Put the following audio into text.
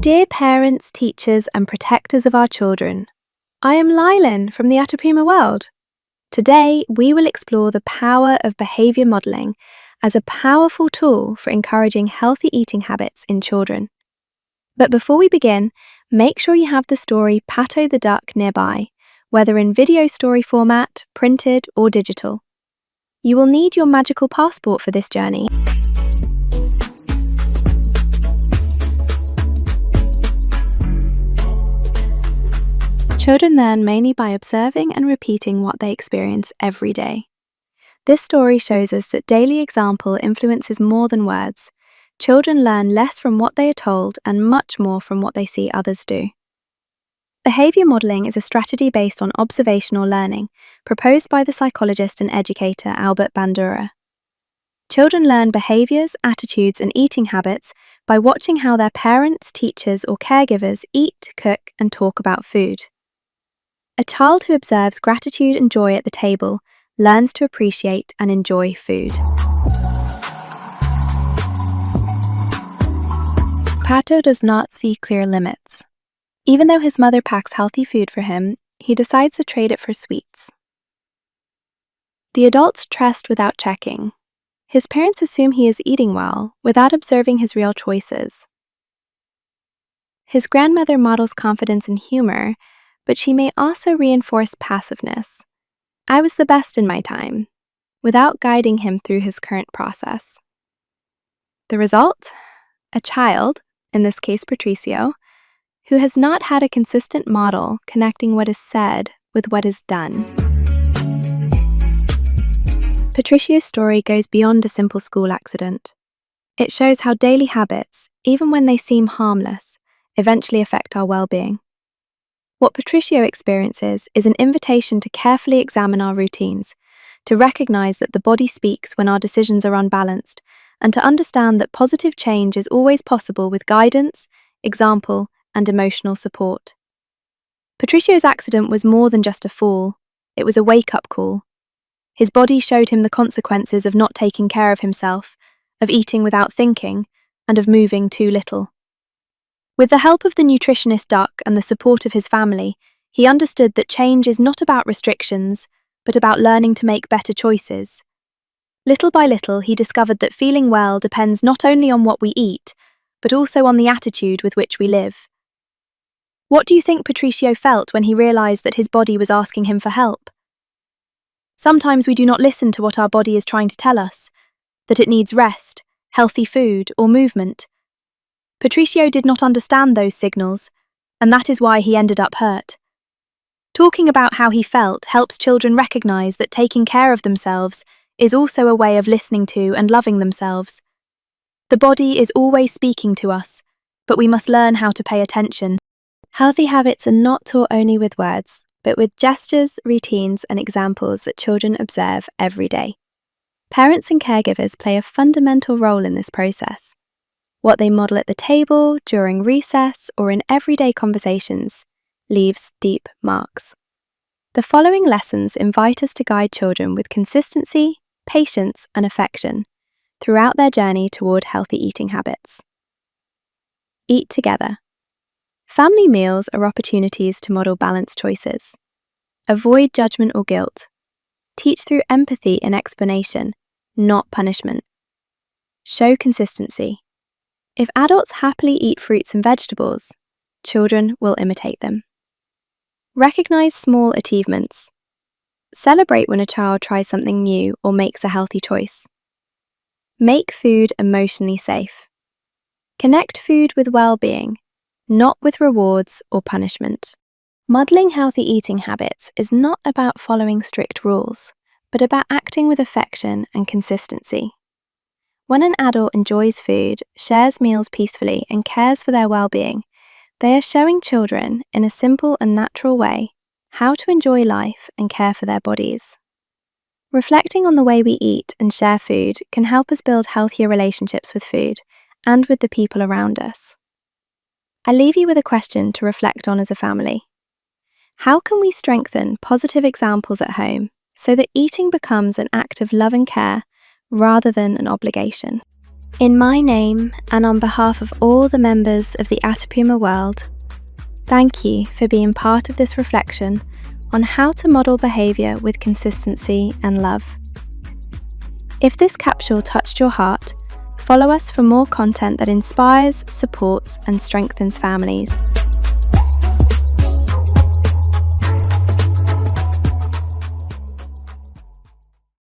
Dear parents, teachers, and protectors of our children, I am Lylan from the AtapumaWorld. Today, we will explore the power of behaviour modelling as a powerful tool for encouraging healthy eating habits in children. But before we begin, make sure you have the story Pato the Duck nearby, whether in video story format, printed, or digital. You will need your magical passport for this journey. Children learn mainly by observing and repeating what they experience every day. This story shows us that daily example influences more than words. Children learn less from what they are told and much more from what they see others do. Behaviour modelling is a strategy based on observational learning, proposed by the psychologist and educator Albert Bandura. Children learn behaviours, attitudes, and eating habits by watching how their parents, teachers, or caregivers eat, cook, and talk about food. A child who observes gratitude and joy at the table learns to appreciate and enjoy food. Pato does not see clear limits. Even though his mother packs healthy food for him, he decides to trade it for sweets. The adults trust without checking. His parents assume he is eating well without observing his real choices. His grandmother models confidence and humor, but she may also reinforce passiveness. I was the best in my time, without guiding him through his current process. The result? A child, in this case Patricio, who has not had a consistent model connecting what is said with what is done. Patricio's story goes beyond a simple school accident. It shows how daily habits, even when they seem harmless, eventually affect our well-being. What Patricio experiences is an invitation to carefully examine our routines, to recognize that the body speaks when our decisions are unbalanced, and to understand that positive change is always possible with guidance, example, and emotional support. Patricio's accident was more than just a fall. It was a wake-up call. His body showed him the consequences of not taking care of himself, of eating without thinking, and of moving too little. With the help of the nutritionist Duck and the support of his family, he understood that change is not about restrictions, but about learning to make better choices. Little by little, he discovered that feeling well depends not only on what we eat, but also on the attitude with which we live. What do you think Patricio felt when he realized that his body was asking him for help? Sometimes we do not listen to what our body is trying to tell us, that it needs rest, healthy food, or movement. Patricio did not understand those signals, and that is why he ended up hurt. Talking about how he felt helps children recognize that taking care of themselves is also a way of listening to and loving themselves. The body is always speaking to us, but we must learn how to pay attention. Healthy habits are not taught only with words, but with gestures, routines, and examples that children observe every day. Parents and caregivers play a fundamental role in this process. What they model at the table, during recess, or in everyday conversations leaves deep marks. The following lessons invite us to guide children with consistency, patience, and affection throughout their journey toward healthy eating habits. Eat together. Family meals are opportunities to model balanced choices. Avoid judgment or guilt. Teach through empathy and explanation, not punishment. Show consistency. If adults happily eat fruits and vegetables, children will imitate them. Recognize small achievements. Celebrate when a child tries something new or makes a healthy choice. Make food emotionally safe. Connect food with well-being, not with rewards or punishment. Modeling healthy eating habits is not about following strict rules, but about acting with affection and consistency. When an adult enjoys food, shares meals peacefully, and cares for their well-being, they are showing children, in a simple and natural way, how to enjoy life and care for their bodies. Reflecting on the way we eat and share food can help us build healthier relationships with food and with the people around us. I leave you with a question to reflect on as a family. How can we strengthen positive examples at home so that eating becomes an act of love and care rather than an obligation? In my name and on behalf of all the members of the AtapumaWorld, thank you for being part of this reflection on how to model behaviour with consistency and love. If this capsule touched your heart, follow us for more content that inspires, supports and strengthens families.